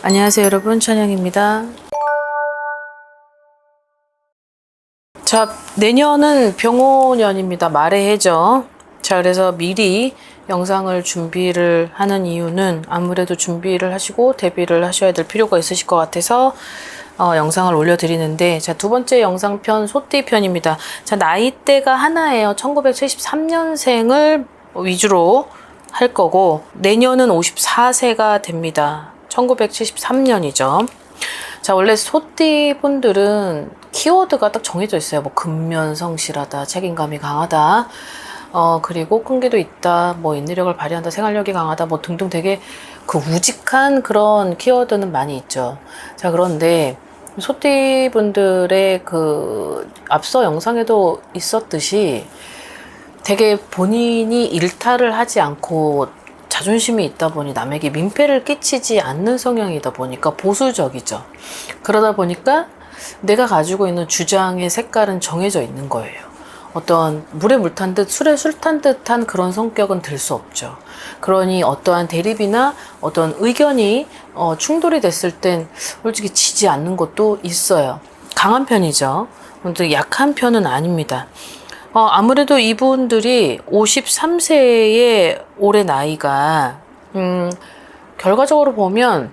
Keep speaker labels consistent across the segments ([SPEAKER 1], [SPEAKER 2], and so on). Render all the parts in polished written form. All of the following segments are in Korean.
[SPEAKER 1] 안녕하세요 여러분, 천영입니다. 자, 내년은 병오년입니다. 말의 해죠. 자, 그래서 미리 영상을 준비를 하는 이유는 아무래도 준비를 하시고 대비를 하셔야 될 필요가 있으실 것 같아서 영상을 올려드리는데, 자, 두 번째 영상편 소띠 편입니다. 자, 나이대가 하나예요. 1973년생을 위주로 할 거고, 내년은 54세가 됩니다. 1973년이죠. 자, 원래 소띠 분들은 키워드가 딱 정해져 있어요. 뭐 근면 성실하다, 책임감이 강하다, 그리고 끈기도 있다, 뭐 인내력을 발휘한다, 생활력이 강하다, 뭐 등등 되게 그 우직한 그런 키워드는 많이 있죠. 자, 그런데 소띠 분들의 그 앞서 영상에도 있었듯이 되게 본인이 일탈을 하지 않고 자존심이 있다 보니 남에게 민폐를 끼치지 않는 성향이다 보니까 보수적이죠. 그러다 보니까 내가 가지고 있는 주장의 색깔은 정해져 있는 거예요. 어떤 물에 물 탄 듯 술에 술 탄 듯한 그런 성격은 들 수 없죠. 그러니 어떠한 대립이나 어떤 의견이 충돌이 됐을 땐 솔직히 지지 않는 것도 있어요. 강한 편이죠. 근데 약한 편은 아닙니다. 아무래도 이분들이 53세의 올해 나이가 결과적으로 보면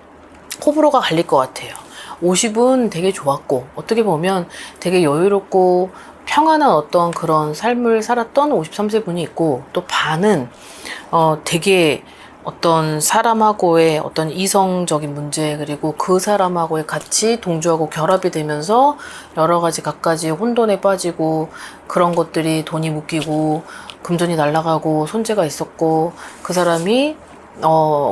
[SPEAKER 1] 호불호가 갈릴 것 같아요. 50은 되게 좋았고, 어떻게 보면 되게 여유롭고 평안한 어떤 그런 삶을 살았던 53세 분이 있고, 또 반은 되게 어떤 사람하고의 어떤 이성적인 문제, 그리고 그 사람하고의 같이 동조하고 결합이 되면서 여러 가지 갖가지 혼돈에 빠지고, 그런 것들이 돈이 묶이고 금전이 날아가고 손재가 있었고, 그 사람이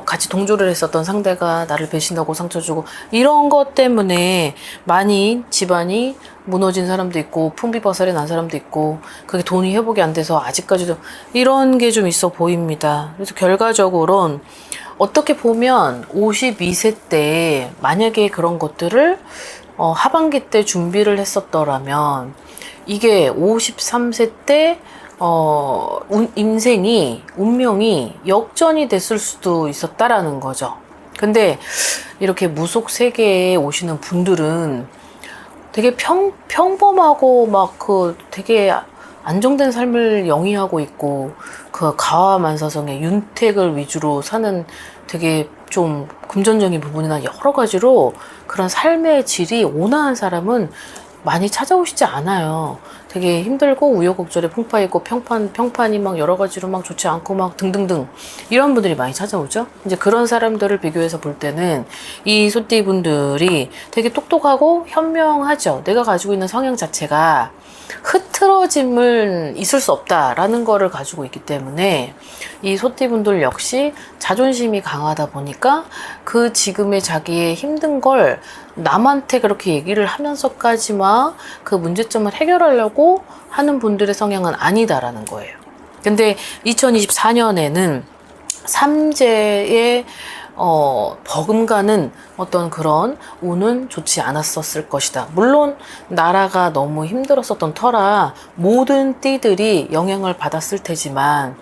[SPEAKER 1] 같이 동조를 했었던 상대가 나를 배신하고 상처 주고, 이런 것 때문에 많이 집안이 무너진 사람도 있고 풍비박살이 난 사람도 있고, 그게 돈이 회복이 안 돼서 아직까지도 이런 게 좀 있어 보입니다. 그래서 결과적으로는 어떻게 보면 52세 때 만약에 그런 것들을 하반기 때 준비를 했었더라면 이게 53세 때 인생이, 운명이 역전이 됐을 수도 있었다라는 거죠. 근데 이렇게 무속 세계에 오시는 분들은 되게 평범하고 막 그 되게 안정된 삶을 영위하고 있고, 그 가와만사성의 윤택을 위주로 사는 되게 좀 금전적인 부분이나 여러 가지로 그런 삶의 질이 온화한 사람은 많이 찾아오시지 않아요. 되게 힘들고 우여곡절에 풍파있고 평판이 막 여러 가지로 막 좋지 않고 막 등등등 이런 분들이 많이 찾아오죠. 이제 그런 사람들을 비교해서 볼 때는 이 소띠 분들이 되게 똑똑하고 현명하죠. 내가 가지고 있는 성향 자체가 흐트러짐은 있을 수 없다라는 거를 가지고 있기 때문에 이 소띠 분들 역시 자존심이 강하다 보니까 그 지금의 자기의 힘든 걸 남한테 그렇게 얘기를 하면서까지 막 그 문제점을 해결하려고 하는 분들의 성향은 아니다라는 거예요. 근데 2024년에는 삼재의 버금가는 어떤 그런 운은 좋지 않았었을 것이다. 물론 나라가 너무 힘들었었던 터라 모든 띠들이 영향을 받았을 테지만,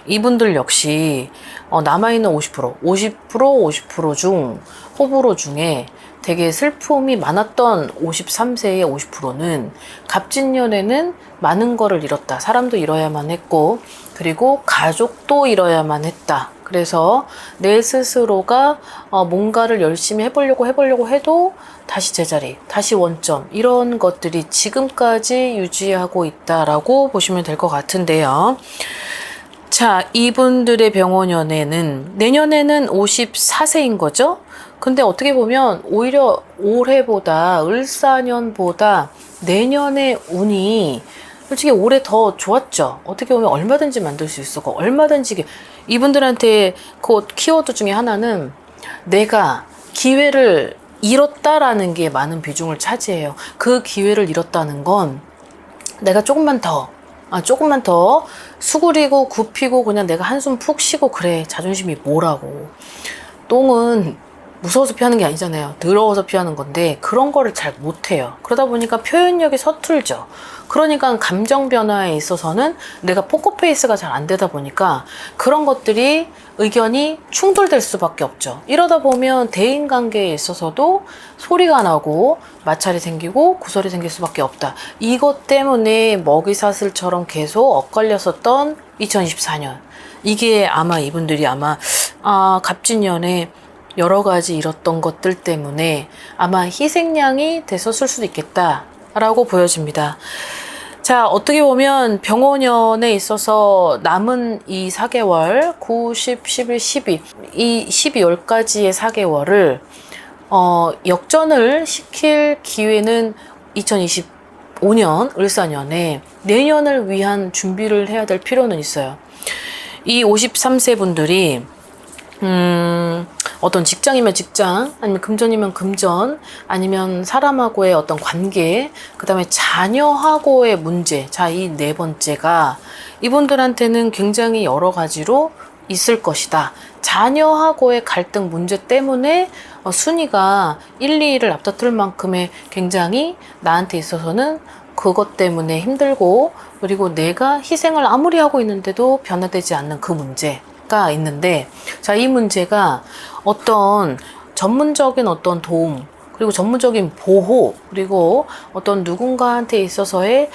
[SPEAKER 1] 이분들 역시 남아있는 50% 중 호불호 중에 되게 슬픔이 많았던 53세의 50%는 갑진년에는 많은 거를 잃었다. 사람도 잃어야만 했고, 그리고 가족도 잃어야만 했다. 그래서 내 스스로가 뭔가를 열심히 해보려고 해도 다시 제자리, 다시 원점, 이런 것들이 지금까지 유지하고 있다라고 보시면 될 것 같은데요. 자, 이분들의 병원연애는 내년에는 54세인 거죠? 근데 어떻게 보면 오히려 올해보다, 을사년보다 내년의 운이 솔직히 올해 더 좋았죠. 어떻게 보면 얼마든지 만들 수 있었고, 얼마든지 이분들한테 그 키워드 중에 하나는 내가 기회를 잃었다라는 게 많은 비중을 차지해요. 그 기회를 잃었다는 건 내가 조금만 더 수그리고 굽히고 그냥 내가 한숨 푹 쉬고, 그래, 자존심이 뭐라고. 똥은 무서워서 피하는 게 아니잖아요. 더러워서 피하는 건데 그런 거를 잘 못해요. 그러다 보니까 표현력이 서툴죠. 그러니까 감정 변화에 있어서는 내가 포커페이스가 잘 안 되다 보니까 그런 것들이 의견이 충돌될 수밖에 없죠. 이러다 보면 대인관계에 있어서도 소리가 나고 마찰이 생기고 구설이 생길 수밖에 없다. 이것 때문에 먹이사슬처럼 계속 엇갈렸었던 2024년. 이게 아마 이분들이 갑진년에 여러 가지 이랬던 것들 때문에 아마 희생양이 됐었을 수도 있겠다라고 보여집니다. 자, 어떻게 보면 병원년에 있어서 남은 이 4개월, 9, 10, 11, 12, 이 12월까지의 4개월을 역전을 시킬 기회는 2025년, 을사년에 내년을 위한 준비를 해야 될 필요는 있어요. 이 53세 분들이 어떤 직장이면 직장, 아니면 금전이면 금전, 아니면 사람하고의 어떤 관계, 그 다음에 자녀하고의 문제. 자, 이 네 번째가 이분들한테는 굉장히 여러 가지로 있을 것이다. 자녀하고의 갈등 문제 때문에 순위가 1, 2위를 앞다툴 만큼의 굉장히 나한테 있어서는 그것 때문에 힘들고, 그리고 내가 희생을 아무리 하고 있는데도 변화되지 않는 그 문제가 있는데, 자, 이 문제가 어떤 전문적인 어떤 도움, 그리고 전문적인 보호, 그리고 어떤 누군가한테 있어서의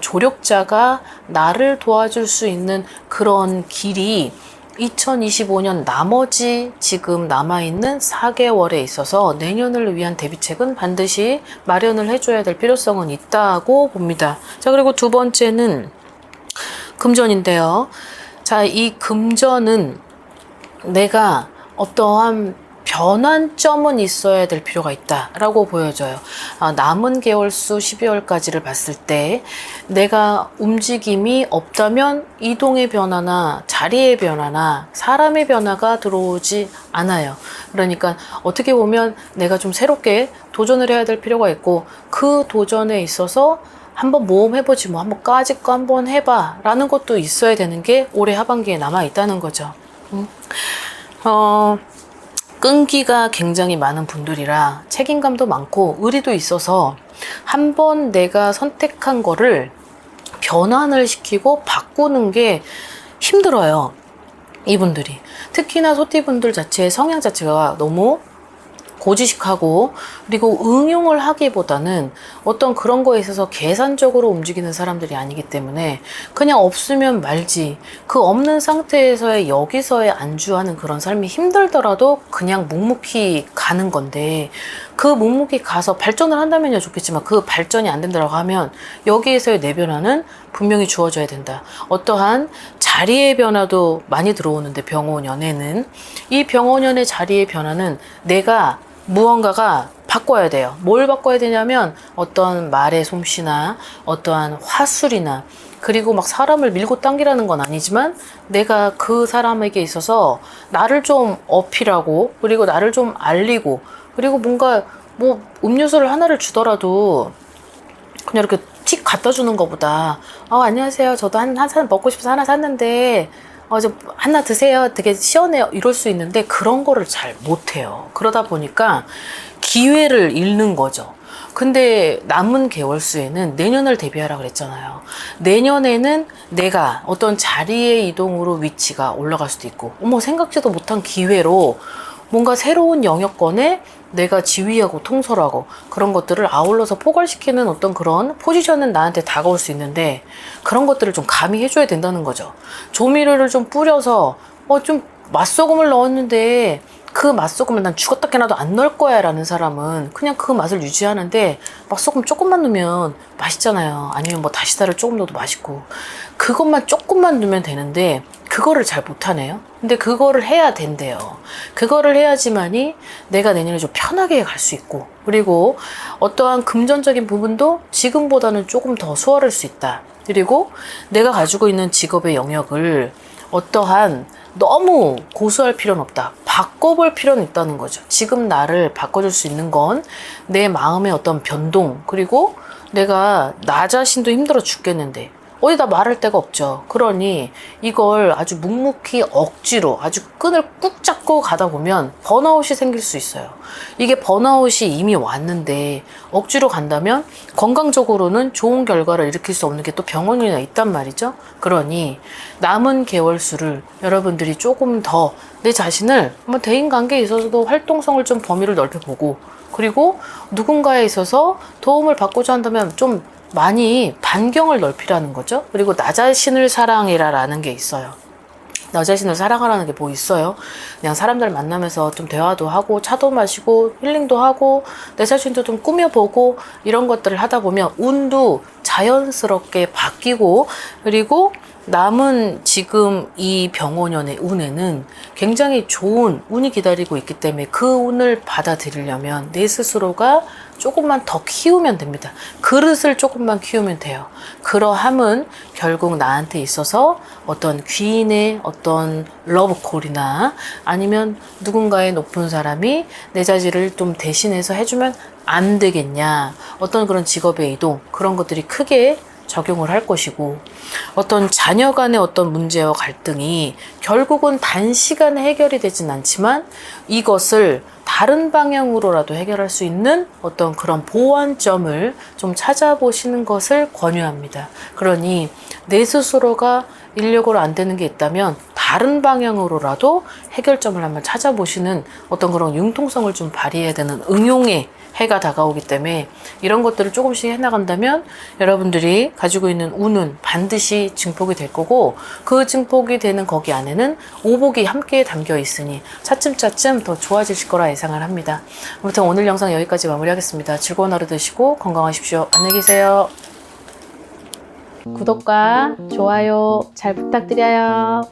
[SPEAKER 1] 조력자가 나를 도와줄 수 있는 그런 길이 2025년 나머지 지금 남아있는 4개월에 있어서 내년을 위한 대비책은 반드시 마련을 해줘야 될 필요성은 있다고 봅니다. 자, 그리고 두 번째는 금전인데요. 자, 이 금전은 내가 어떠한 변환점은 있어야 될 필요가 있다라고 보여져요. 남은 개월수 12월까지를 봤을 때 내가 움직임이 없다면 이동의 변화나 자리의 변화나 사람의 변화가 들어오지 않아요. 그러니까 어떻게 보면 내가 좀 새롭게 도전을 해야 될 필요가 있고, 그 도전에 있어서 한번 모험해보지 뭐 한번 까짓 거 한번 해봐 라는 것도 있어야 되는 게 올해 하반기에 남아 있다는 거죠. 끈기가 굉장히 많은 분들이라 책임감도 많고 의리도 있어서 한번 내가 선택한 거를 변환을 시키고 바꾸는 게 힘들어요. 이분들이. 특히나 소띠분들 자체의 성향 자체가 너무 고지식하고, 그리고 응용을 하기보다는 어떤 그런 거에 있어서 계산적으로 움직이는 사람들이 아니기 때문에 그냥 없으면 말지, 그 없는 상태에서의 여기서의 안주하는 그런 삶이 힘들더라도 그냥 묵묵히 가는 건데, 그 묵묵히 가서 발전을 한다면야 좋겠지만 그 발전이 안 된다고 하면 여기에서의 내 변화는 분명히 주어져야 된다. 어떠한 자리의 변화도 많이 들어오는데, 병원연에는 이 병원연의 자리의 변화는 내가 무언가가 바꿔야 돼요. 뭘 바꿔야 되냐면 어떤 말의 솜씨나 어떠한 화술이나, 그리고 막 사람을 밀고 당기라는 건 아니지만 내가 그 사람에게 있어서 나를 좀 어필하고, 그리고 나를 좀 알리고, 그리고 뭔가 뭐 음료수를 하나를 주더라도 그냥 이렇게 틱 갖다 주는 것보다 안녕하세요, 저도 한 잔 먹고 싶어서 하나 샀는데 저 하나 드세요, 되게 시원해요, 이럴 수 있는데 그런 거를 잘 못해요. 그러다 보니까 기회를 잃는 거죠. 근데 남은 개월수에는 내년을 대비하라 그랬잖아요. 내년에는 내가 어떤 자리의 이동으로 위치가 올라갈 수도 있고, 생각지도 못한 기회로 뭔가 새로운 영역권에 내가 지휘하고 통솔하고 그런 것들을 아울러서 포괄시키는 어떤 그런 포지션은 나한테 다가올 수 있는데, 그런 것들을 좀 감히 해줘야 된다는 거죠. 조미료를 좀 뿌려서 좀 맛소금을 넣었는데 그 맛소금을 난 죽었다 깨나도 안 넣을 거야 라는 사람은 그냥 그 맛을 유지하는데, 맛소금 조금만 넣으면 맛있잖아요. 아니면 뭐 다시다를 조금 넣어도 맛있고, 그것만 조금만 넣으면 되는데 그거를 잘 못하네요. 근데 그거를 해야 된대요. 그거를 해야지만이 내가 내년에 좀 편하게 갈 수 있고, 그리고 어떠한 금전적인 부분도 지금보다는 조금 더 수월할 수 있다. 그리고 내가 가지고 있는 직업의 영역을 어떠한 너무 고수할 필요는 없다. 바꿔볼 필요는 있다는 거죠. 지금 나를 바꿔줄 수 있는 건 내 마음의 어떤 변동, 그리고 내가 나 자신도 힘들어 죽겠는데 어디다 말할 데가 없죠. 그러니 이걸 아주 묵묵히 억지로 아주 끈을 꾹 잡고 가다 보면 번아웃이 생길 수 있어요. 이게 번아웃이 이미 왔는데 억지로 간다면 건강적으로는 좋은 결과를 일으킬 수 없는 게 또 병원이나 있단 말이죠. 그러니 남은 개월수를 여러분들이 조금 더 내 자신을 한번 대인관계에 있어서도 활동성을 좀 범위를 넓혀보고, 그리고 누군가에 있어서 도움을 받고자 한다면 좀 많이 반경을 넓히라는 거죠. 그리고 나 자신을 사랑해라라는 게 있어요. 나 자신을 사랑하라는 게 뭐 있어요? 그냥 사람들 만나면서 좀 대화도 하고 차도 마시고 힐링도 하고 내 자신도 좀 꾸며보고 이런 것들을 하다 보면 운도 자연스럽게 바뀌고, 그리고 남은 지금 이 병오년의 운에는 굉장히 좋은 운이 기다리고 있기 때문에 그 운을 받아들이려면 내 스스로가 조금만 더 키우면 됩니다. 그릇을 조금만 키우면 돼요. 그러함은 결국 나한테 있어서 어떤 귀인의 어떤 러브콜이나 아니면 누군가의 높은 사람이 내 자질을 좀 대신해서 해주면 안 되겠냐, 어떤 그런 직업의 이동, 그런 것들이 크게 적용을 할 것이고, 어떤 자녀 간의 어떤 문제와 갈등이 결국은 단시간에 해결이 되진 않지만 이것을 다른 방향으로라도 해결할 수 있는 어떤 그런 보완점을 좀 찾아보시는 것을 권유합니다. 그러니 내 스스로가 인력으로 안 되는 게 있다면 다른 방향으로라도 해결점을 한번 찾아보시는 어떤 그런 융통성을 좀 발휘해야 되는 응용의 해가 다가오기 때문에 이런 것들을 조금씩 해나간다면 여러분들이 가지고 있는 운은 반드시 증폭이 될 거고, 그 증폭이 되는 거기 안에는 오복이 함께 담겨 있으니 차츰차츰 더 좋아지실 거라 예상을 합니다. 아무튼 오늘 영상 여기까지 마무리하겠습니다. 즐거운 하루 되시고 건강하십시오. 안녕히 계세요. 구독과 좋아요 잘 부탁드려요.